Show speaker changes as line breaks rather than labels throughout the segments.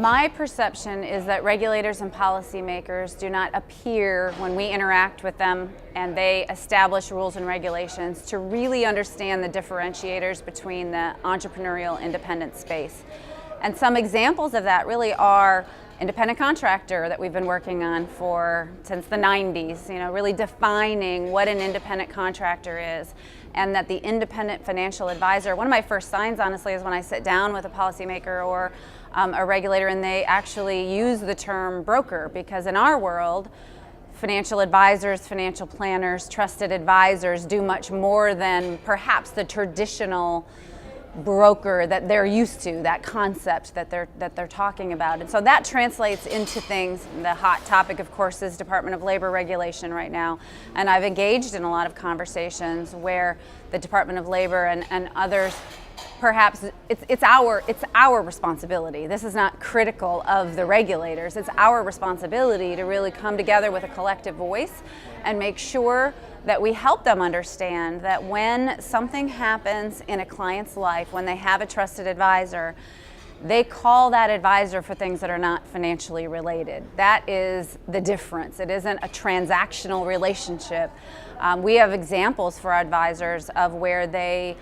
My perception is that regulators and policymakers do not appear, when we interact with them and they establish rules and regulations, to really understand the differentiators between the entrepreneurial independent space. And some examples of that really are independent contractor that we've been working on since the 90s, really defining what an independent contractor is, and that the independent financial advisor, one of my first signs honestly is when I sit down with a policymaker or a regulator and they actually use the term broker, because in our world, financial advisors, financial planners, trusted advisors do much more than perhaps the traditional broker that they're used to, that concept that they're talking about. And so that translates into things. The hot topic, of course, is Department of Labor regulation right now. And I've engaged in a lot of conversations where the Department of Labor and others, perhaps it's our responsibility. This is not critical of the regulators. It's our responsibility to really come together with a collective voice and make sure that we help them understand that when something happens in a client's life, when they have a trusted advisor, they call that advisor for things that are not financially related. That is the difference. It isn't a transactional relationship. We have examples for our advisors of where they're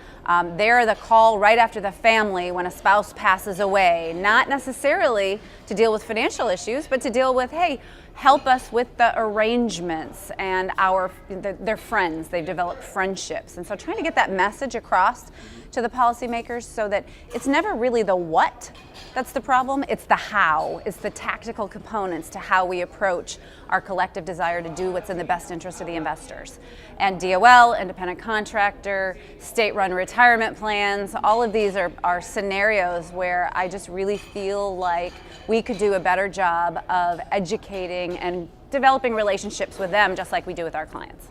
the call right after the family when a spouse passes away, not necessarily to deal with financial issues, but to deal with, hey, help us with the arrangements and their friends. They've developed friendships. And so trying to get that message across to the policymakers so that it's never really the what that's the problem, it's the how. It's the tactical components to how we approach our collective desire to do what's in the best interest of the investors. And DOL, independent contractor, state-run retirement plans, all of these are scenarios where I just really feel like we could do a better job of educating and developing relationships with them just like we do with our clients.